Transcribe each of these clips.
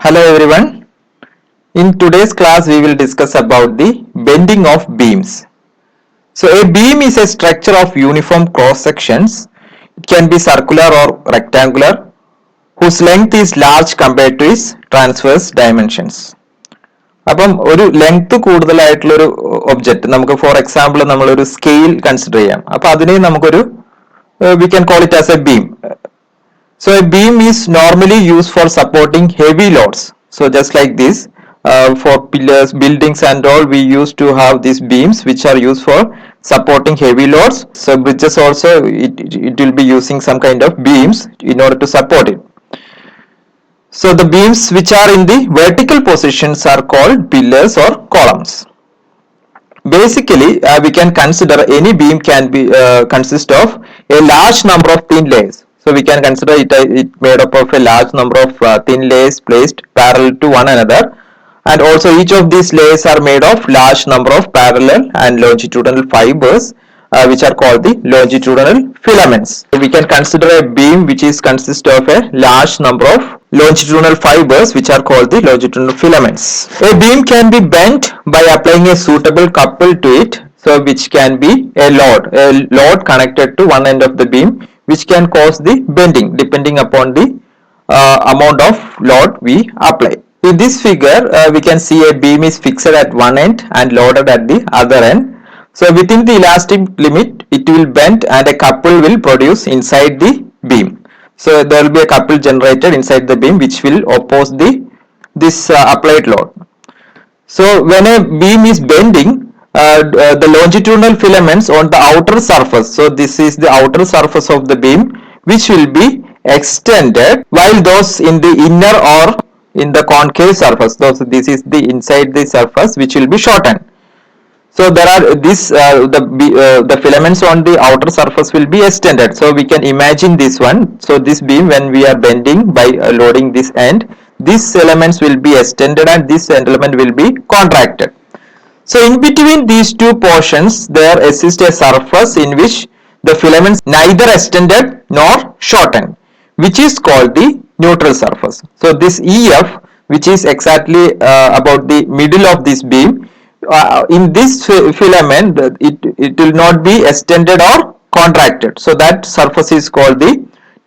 Hello everyone. In today's class we will discuss about the bending of beams. So a beam is a structure of uniform cross sections. It can be circular or rectangular whose length is large compared to its transverse dimensions. അപ്പം ഒരു length കൂടുതലായിട്ടുള്ള ഒരു object നമുക്ക് for example നമ്മളൊരു scale consider ചെയ്യാം. അപ്പൊ അതിനെ നമുക്കൊരു we can call it as A beam. So a beam is normally used for supporting heavy loads. So just like this, for pillars, buildings and all, we used to have these beams which are used for supporting heavy loads. So bridges also, it will be using some kind of beams in order to support it. So the beams which are in the vertical positions are called pillars or columns. Basically, we can consider any beam can be consist of a large number of thin layers. So we can consider it made up of a large number of thin layers placed parallel to one another, and also each of these layers are made of large number of parallel and longitudinal fibers which are called the longitudinal filaments. So we can consider a beam which is consist of a large number of longitudinal fibers which are called the longitudinal filaments. A beam can be bent by applying a suitable couple to it, so which can be a load connected to one end of the beam, which can cause the bending depending upon the amount of load we apply. In this figure, we can see a beam is fixed at one end and loaded at the other end. So within the elastic limit, it will bend and a couple will produce inside the beam. So there will be a couple generated inside the beam which will oppose this applied load. So when a beam is bending, the longitudinal filaments on the outer surface, so this is the outer surface of the beam, which will be extended, while those in the inner or in the concave surface, this is the inside the surface, which will be shortened. So there are the filaments on the outer surface will be extended. So we can imagine this one. So this beam, when we are bending by loading this end, these elements will be extended and this element will be contracted. So in between these two portions, there exists a surface in which the filaments neither extended nor shortened, which is called the neutral surface. So this EF, which is exactly about the middle of this beam, in this filament, it will not be extended or contracted. So that surface is called the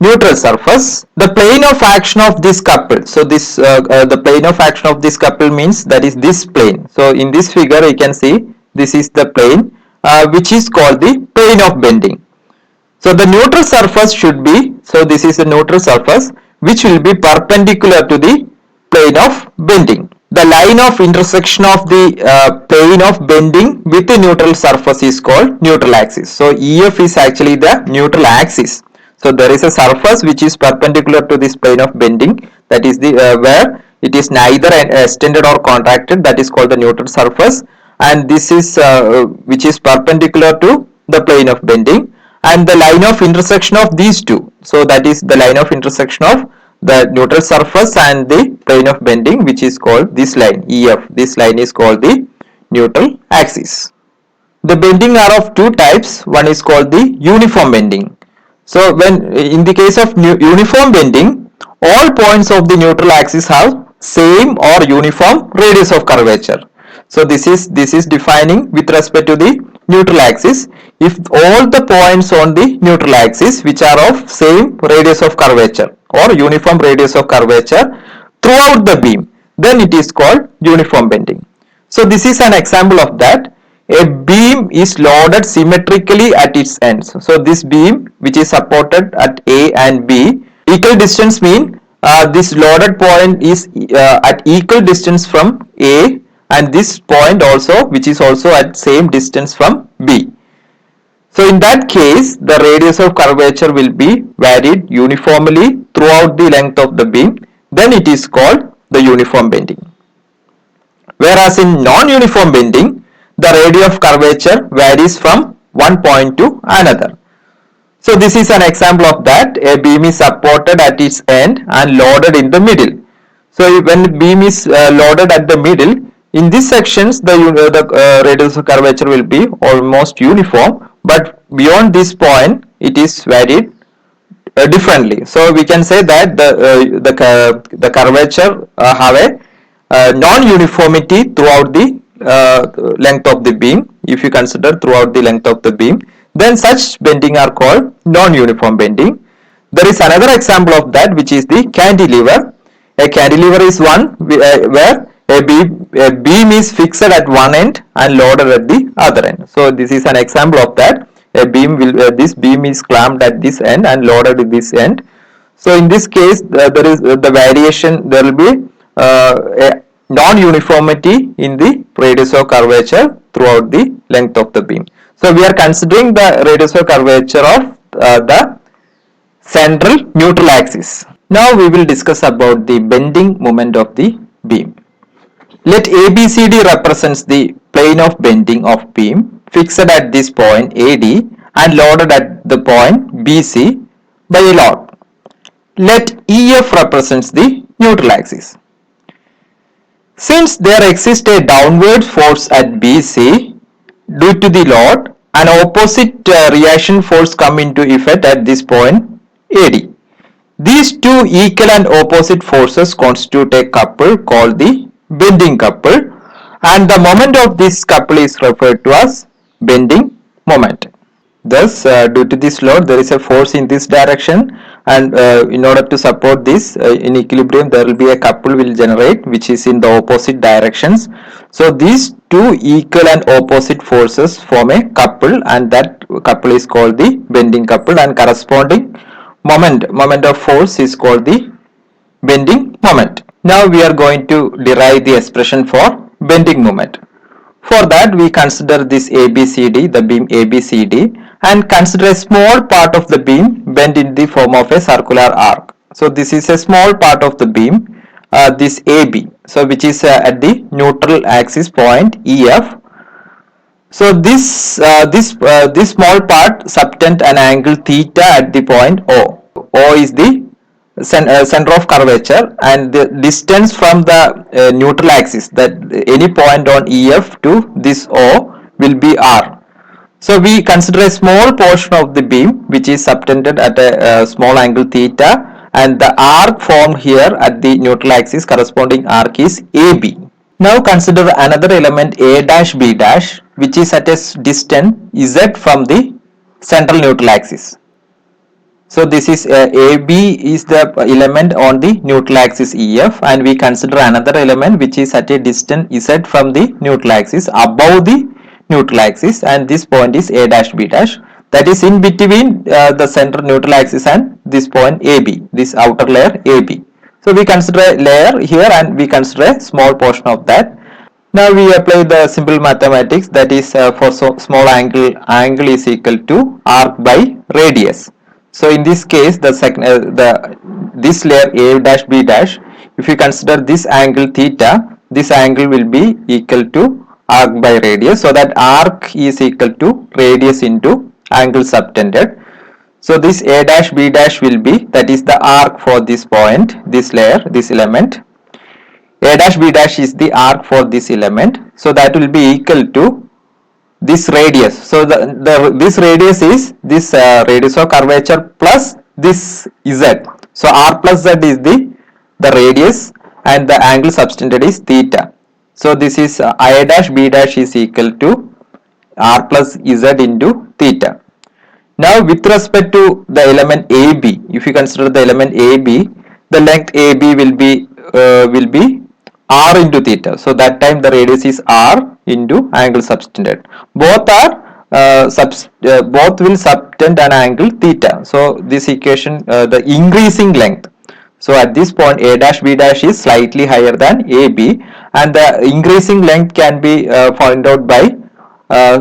neutral surface. The plane of action of this couple, so this the plane of action of this couple means that is this plane. So in this figure you can see this is the plane which is called the plane of bending. So the neutral surface should be, so this is the neutral surface which will be perpendicular to the plane of bending. The line of intersection of the plane of bending with the neutral surface is called neutral axis. So EF is actually the neutral axis. So there is a surface which is perpendicular to this plane of bending, that is the where it is neither extended or contracted, that is called the neutral surface, and this is which is perpendicular to the plane of bending, and the line of intersection of these two, so that is the line of intersection of the neutral surface and the plane of bending, which is called this line EF. This line is called the neutral axis. The bending are of two types. One is called the uniform bending. So when in the case of uniform bending, all points of the neutral axis have same or uniform radius of curvature. So this is defining with respect to the neutral axis. If all the points on the neutral axis which are of same radius of curvature or uniform radius of curvature throughout the beam, then it is called uniform bending. So this is an example of that. A beam is loaded symmetrically at its ends. So this beam which is supported at A and B, equal distance mean this loaded point is at equal distance from A, and this point also which is also at same distance from B. So in that case, the radius of curvature will be varied uniformly throughout the length of the beam. Then it is called the uniform bending. Whereas in non-uniform bending, the radius of curvature varies from one point to another. So this is an example of that. A beam is supported at its end and loaded in the middle. So when the beam is loaded at the middle, in these sections the radius of curvature will be almost uniform, but beyond this point it is varied differently. So we can say that the curvature have a non-uniformity throughout the length of the beam. If you consider throughout the length of the beam, then such bending are called non-uniform bending. There is another example of that, which is the cantilever. A cantilever is one where a beam is fixed at one end and loaded at the other end. So this is an example of that. A beam will this beam is clamped at this end and loaded at this end. So in this case, there is the variation. There will be a non-uniformity in the radius of curvature throughout the length of the beam. So we are considering the radius of curvature of the central neutral axis. Now we will discuss about the bending moment of the beam. Let ABCD represents the plane of bending of beam fixed at this point AD and loaded at the point BC by a load. Let EF represents the neutral axis. Since there exists a downward force at BC due to the load, an opposite reaction force come into effect at this point AD. These two equal and opposite forces constitute a couple called the bending couple, and the moment of this couple is referred to as bending moment. Thus, due to this load, there is a force in this direction, and in order to support this in equilibrium, there will be a couple will generate which is in the opposite directions. So these two equal and opposite forces form a couple, and that couple is called the bending couple, and corresponding moment of force is called the bending moment. Now we are going to derive the expression for bending moment. For that, we consider this ABCD, the beam ABCD, and consider a small part of the beam bent in the form of a circular arc. So this is a small part of the beam, this AB, so which is at the neutral axis point EF. So this small part subtend an angle theta at the point O. O is the center of curvature, and the distance from the neutral axis, that any point on EF to this O will be R. So we consider a small portion of the beam which is subtended at a small angle theta, and the arc formed here at the neutral axis, corresponding arc is AB. Now consider another element A dash B dash, which is at a distance Z from the central neutral axis. So this is AB is the element on the neutral axis EF, and we consider another element which is at a distance Z from the neutral axis above the neutral axis, and this point is A dash B dash, that is in between the center neutral axis and this point AB, this outer layer AB. So we consider a layer here and we consider a small portion of that. Now we apply the simple mathematics, that is for small angle is equal to arc by radius. So in this case, this layer A dash B dash, if you consider this angle theta, this angle will be equal to arc by radius, so that arc is equal to radius into angle subtended. So this A dash B dash will be, that is the arc for this point, this layer, this element. A dash B dash is the arc for this element, so that will be equal to this radius. So this radius is this radius of curvature plus this Z. So R plus Z is the radius, and the angle subtended is theta. So this is A dash B dash is equal to R plus Z into theta. Now with respect to the element AB, if you consider the element AB, the length AB will be R into theta. So that time the radius is R into angle subtended. Both will subtend an angle theta. So this equation, the increasing length. So at this point A dash B dash is slightly higher than AB, and the increasing length can be found out by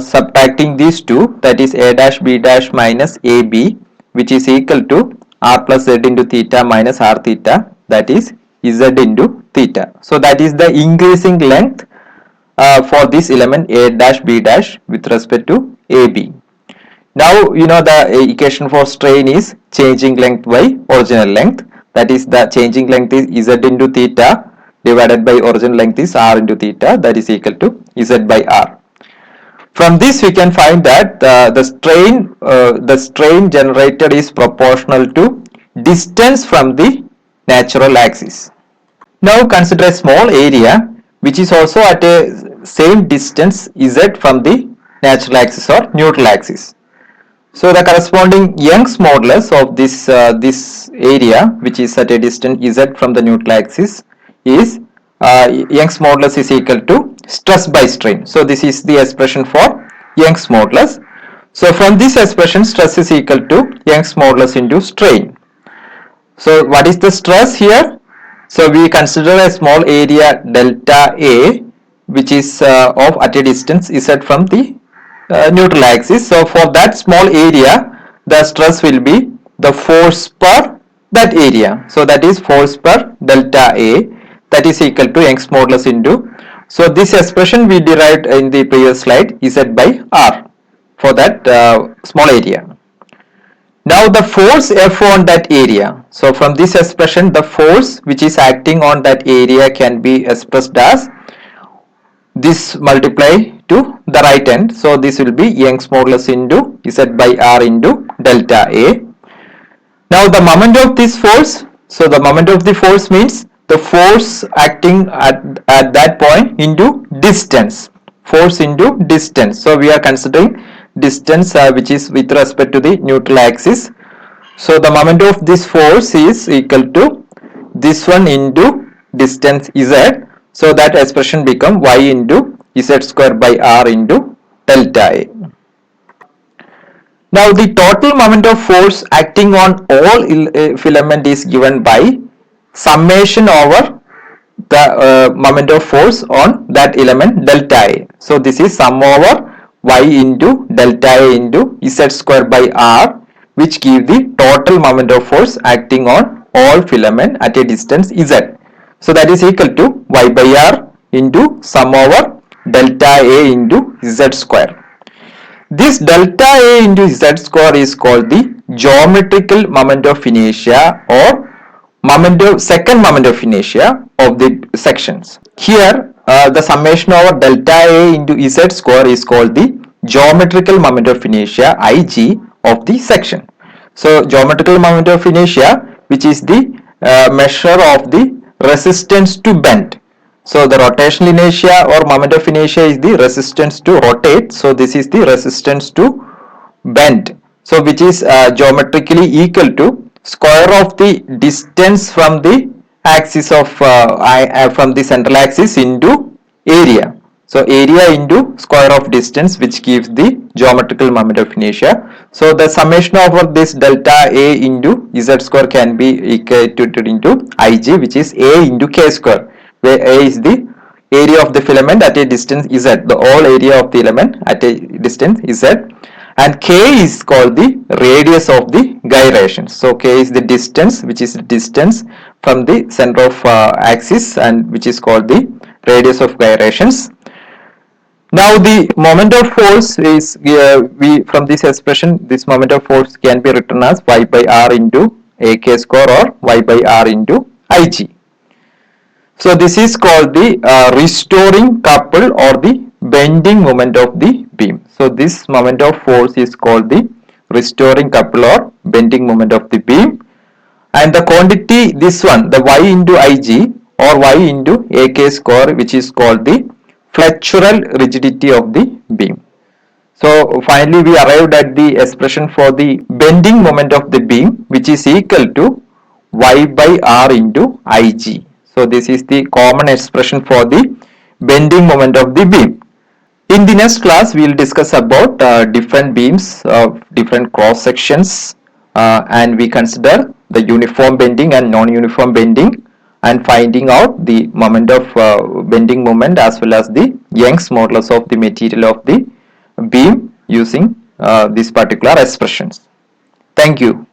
subtracting these two, that is A dash B dash minus AB, which is equal to R plus Z into theta minus R theta, that is Z into theta. So that is the increasing length for this element A dash B dash with respect to AB. Now you know the equation for strain is changing length by original length, that is the changing length is Z into theta divided by original length is R into theta, that is equal to Z by R. From this we can find that the strain generated is proportional to distance from the natural axis. Now consider a small area which is also at a same distance z from the natural axis or neutral axis. So the corresponding Young's modulus of this area, which is at a distance z from the neutral axis, is Young's modulus is equal to stress by strain. So this is the expression for Young's modulus. So from this expression, stress is equal to Young's modulus into strain. So what is the stress here? So we consider a small area delta A, which is of at a distance z from the neutral axis. So for that small area, the stress will be the force per that area. So that is force per delta A, that is equal to Young's modulus into. So this expression we derived in the previous slide, Z by R for that small area. Now the force F on that area. So from this expression, the force which is acting on that area can be expressed as this multiply to the right hand. So this will be Young's modulus into Z by R into delta A. Now the moment of this force. So the moment of the force means the force acting at that point into distance. Force into distance. So we are considering distance which is with respect to the neutral axis. So the moment of this force is equal to this one into distance z. So that expression become y into z square by r into delta A. Now the total moment of force acting on all filament is given by summation over the moment of force on that element delta A. So this is sum over y into delta A into z square by r, which give the total moment of force acting on all filament at a distance z. So that is equal to y by r into sum over delta A into z square. This delta A into z square is called the geometrical moment of inertia or second moment of inertia of the sections. Here the summation over delta A into z square is called the geometrical moment of inertia Ig of the section. So geometrical moment of inertia, which is the measure of the resistance to bend. So the rotational inertia or moment of inertia is the resistance to rotate. So this is the resistance to bend. So which is geometrically equal to square of the distance from the axis of from the central axis into area. So area into square of distance, which gives the geometrical moment of inertia. So the summation over this delta A into z square can be equated into Ig, which is A into k square, where A is the area of the filament at a distance z, the whole area of the element at a distance z, and k is called the radius of the gyration. So k is the distance, which is the distance from the center of axis, and which is called the radius of gyrations. Now the moment of force is from this expression, this moment of force can be written as y by r into ak square or y by r into Ig. So this is called the restoring couple or the bending moment of the beam. So this moment of force is called the restoring couple or bending moment of the beam, and the quantity, this one, the y into Ig or y into ak square, which is called the flexural rigidity of the beam. So finally we arrived at the expression for the bending moment of the beam, which is equal to y by r into Ig. So this is the common expression for the bending moment of the beam. In the next class we will discuss about different beams of different cross sections, and we consider the uniform bending and non-uniform bending, and finding out the moment of bending moment as well as the Young's modulus of the material of the beam using these particular expressions. Thank you.